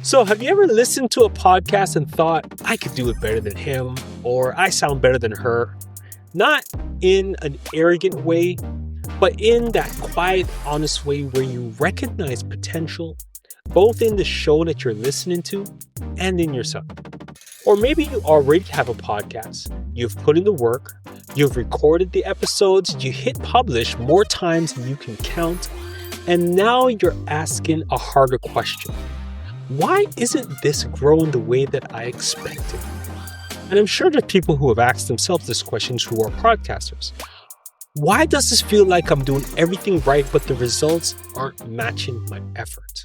So, have you ever listened to a podcast and thought, I could do it better than him, or I sound better than her? Not in an arrogant way, but in that quiet, honest way where you recognize potential, both in the show that you're listening to and in yourself. Or maybe you already have a podcast, you've put in the work, you've recorded the episodes, you hit publish more times than you can count, and now you're asking a harder question. Why isn't this growing the way that I expected? And I'm sure there's people who have asked themselves these questions who are podcasters. Why does this feel like I'm doing everything right, but the results aren't matching my effort?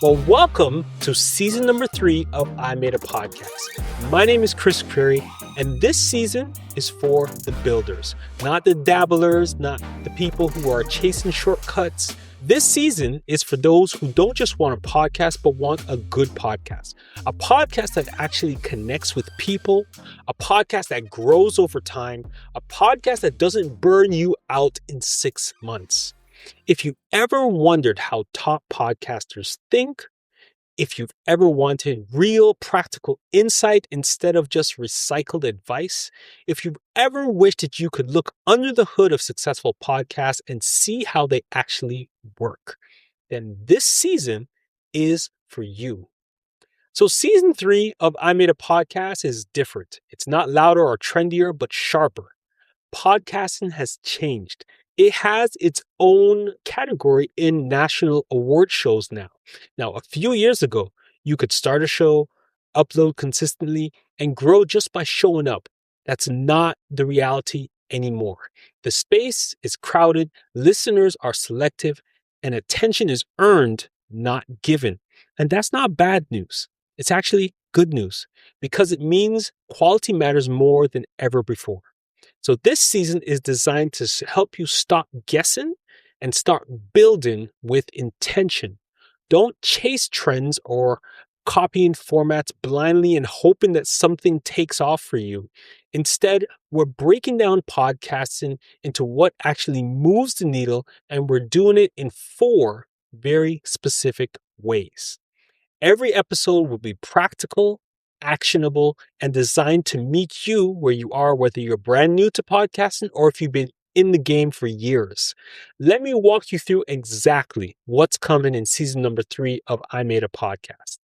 Well, welcome to season number 3 of I Made a Podcast. My name is Chris Creary, and this season is for the builders, not the dabblers, not the people who are chasing shortcuts. This season is for those who don't just want a podcast, but want a good podcast. A podcast that actually connects with people, a podcast that grows over time, a podcast that doesn't burn you out in 6 months. If you've ever wondered how top podcasters think, if you've ever wanted real practical insight instead of just recycled advice, if you've ever wished that you could look under the hood of successful podcasts and see how they actually work, then this season is for you. So season 3 of I Made a Podcast is different. It's not louder or trendier, but sharper. Podcasting has changed. It has its own category in national award shows now. Now, a few years ago, you could start a show, upload consistently, and grow just by showing up. That's not the reality anymore. The space is crowded, listeners are selective, and attention is earned, not given. And that's not bad news. It's actually good news because it means quality matters more than ever before. So this season is designed to help you stop guessing and start building with intention. Don't chase trends or copying formats blindly and hoping that something takes off for you. Instead, we're breaking down podcasting into what actually moves the needle, and we're doing it in 4 very specific ways. Every episode will be practical, actionable, and designed to meet you where you are, whether you're brand new to podcasting or if you've been in the game for years. Let me walk you through exactly what's coming in season number 3 of I Made a Podcast.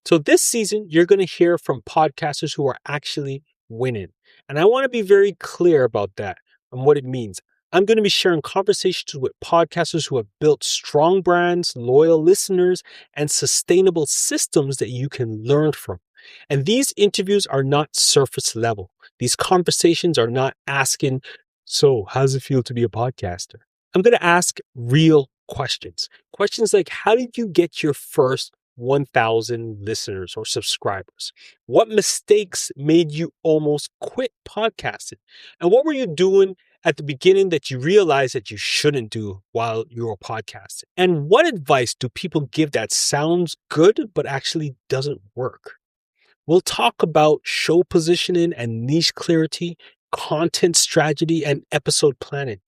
So this season, you're going to hear from podcasters who are actually winning. And I want to be very clear about that and what it means. I'm going to be sharing conversations with podcasters who have built strong brands, loyal listeners, and sustainable systems that you can learn from. And these interviews are not surface level. These conversations are not asking, so how does it feel to be a podcaster? I'm going to ask real questions. Questions like, how did you get your first 1,000 listeners or subscribers? What mistakes made you almost quit podcasting? And what were you doing at the beginning that you realized that you shouldn't do while you were podcasting? And what advice do people give that sounds good but actually doesn't work? We'll talk about show positioning and niche clarity, content strategy, and episode planning.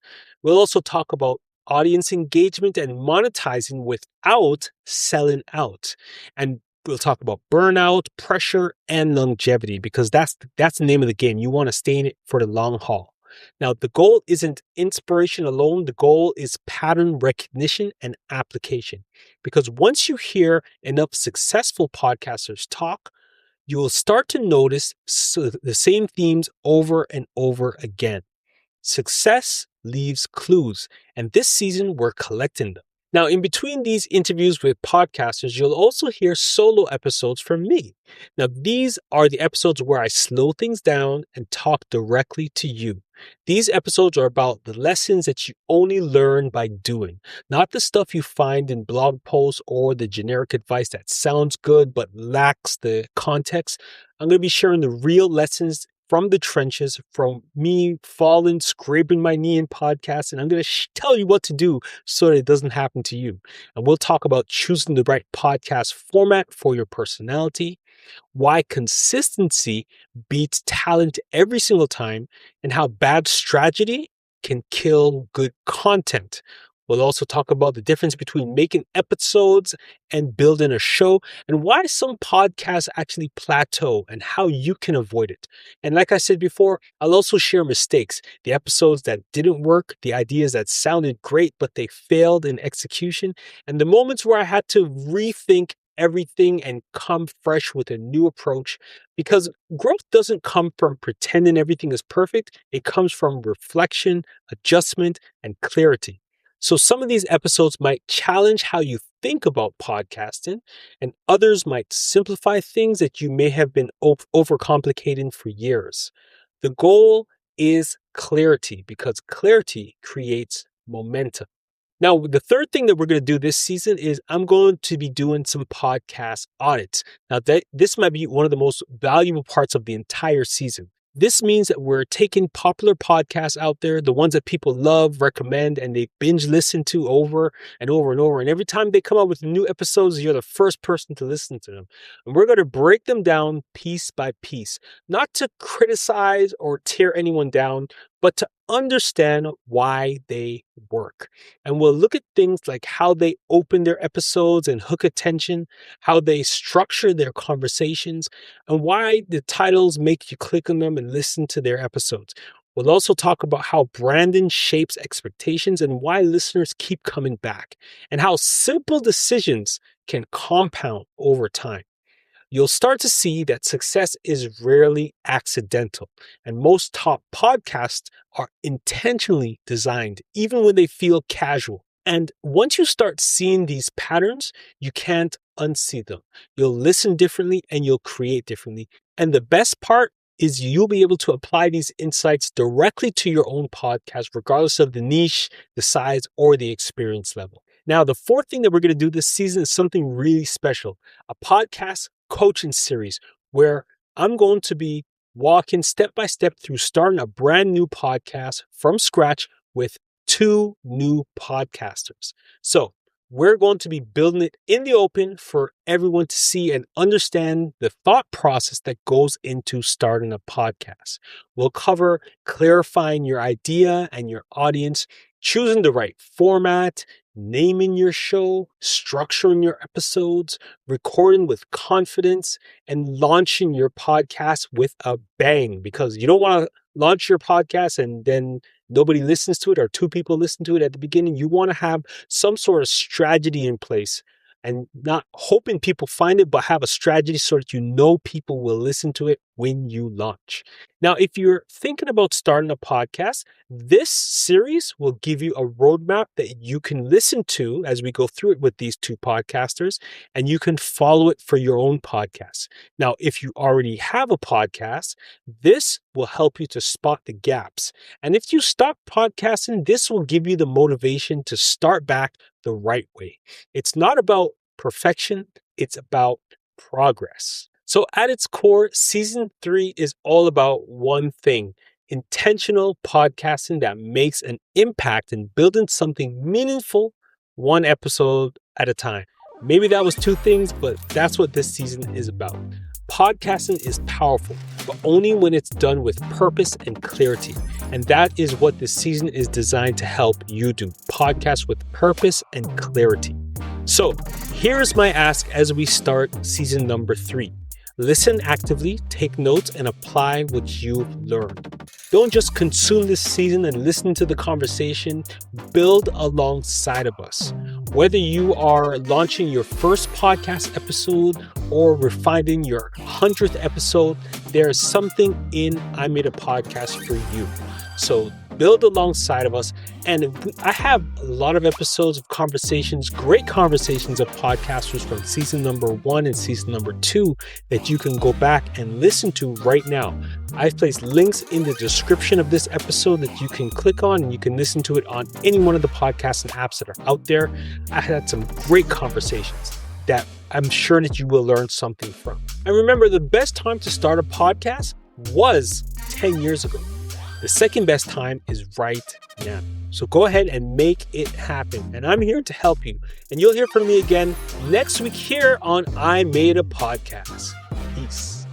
We'll also talk about audience engagement and monetizing without selling out. And we'll talk about burnout, pressure, and longevity, because that's the name of the game. You want to stay in it for the long haul. Now, the goal isn't inspiration alone. The goal is pattern recognition and application. Because once you hear enough successful podcasters talk, you will start to notice the same themes over and over again. Success leaves clues, and this season we're collecting them. Now, in between these interviews with podcasters, you'll also hear solo episodes from me. Now, these are the episodes where I slow things down and talk directly to you. These episodes are about the lessons that you only learn by doing, not the stuff you find in blog posts or the generic advice that sounds good but lacks the context. I'm going to be sharing the real lessons from the trenches, from me falling, scraping my knee in podcasts, and I'm going to tell you what to do so that it doesn't happen to you. And we'll talk about choosing the right podcast format for your personality, why consistency beats talent every single time, and how bad strategy can kill good content. We'll also talk about the difference between making episodes and building a show, and why some podcasts actually plateau and how you can avoid it. And like I said before, I'll also share mistakes, the episodes that didn't work, the ideas that sounded great but they failed in execution, and the moments where I had to rethink everything and come fresh with a new approach, because growth doesn't come from pretending everything is perfect. It comes from reflection, adjustment, and clarity. So some of these episodes might challenge how you think about podcasting, and others might simplify things that you may have been overcomplicating for years. The goal is clarity, because clarity creates momentum. Now, the third thing that we're going to do this season is I'm going to be doing some podcast audits. Now, this might be one of the most valuable parts of the entire season. This means that we're taking popular podcasts out there, the ones that people love, recommend, and they binge listen to over and over and over. And every time they come out with new episodes, you're the first person to listen to them. And we're going to break them down piece by piece, not to criticize or tear anyone down, but to understand why they work. And we'll look at things like how they open their episodes and hook attention, how they structure their conversations, and why the titles make you click on them and listen to their episodes. We'll also talk about how branding shapes expectations and why listeners keep coming back, and how simple decisions can compound over time. You'll start to see that success is rarely accidental, and most top podcasts are intentionally designed, even when they feel casual. And once you start seeing these patterns, you can't unsee them. You'll listen differently and you'll create differently. And the best part is you'll be able to apply these insights directly to your own podcast, regardless of the niche, the size, or the experience level. Now, the fourth thing that we're going to do this season is something really special, a podcast coaching series where I'm going to be walking step by step through starting a brand new podcast from scratch with 2 new podcasters. So we're going to be building it in the open for everyone to see and understand the thought process that goes into starting a podcast. We'll cover clarifying your idea and your audience, choosing the right format, naming your show, structuring your episodes, recording with confidence, and launching your podcast with a bang, because you don't want to launch your podcast and then nobody listens to it or 2 people listen to it at the beginning. You want to have some sort of strategy in place and not hoping people find it, but have a strategy so that you know people will listen to it when you launch. Now, if you're thinking about starting a podcast, this series will give you a roadmap that you can listen to as we go through it with these 2 podcasters, and you can follow it for your own podcast. Now, if you already have a podcast, this will help you to spot the gaps. And if you stop podcasting, this will give you the motivation to start back the right way. It's not about perfection, it's about progress. So at its core, season 3 is all about one thing: intentional podcasting that makes an impact in building something meaningful, one episode at a time. Maybe that was 2 things, but that's what this season is about. Podcasting is powerful, but only when it's done with purpose and clarity. And that is what this season is designed to help you do. Podcast with purpose and clarity. So here's my ask as we start season number 3. Listen actively, take notes, and apply what you've learned. Don't just consume this season and listen to the conversation. Build alongside of us. Whether you are launching your first podcast episode or refining your 100th episode, there is something in I Made a Podcast for you. So build alongside of us. And I have a lot of episodes of conversations, great conversations of podcasters from season number 1 and season number 2 that you can go back and listen to right now. I've placed links in the description of this episode that you can click on, and you can listen to it on any one of the podcasts and apps that are out there. I had some great conversations that I'm sure that you will learn something from. And remember, the best time to start a podcast was 10 years ago. The second best time is right now. So go ahead and make it happen. And I'm here to help you. And you'll hear from me again next week here on I Made a Podcast. Peace.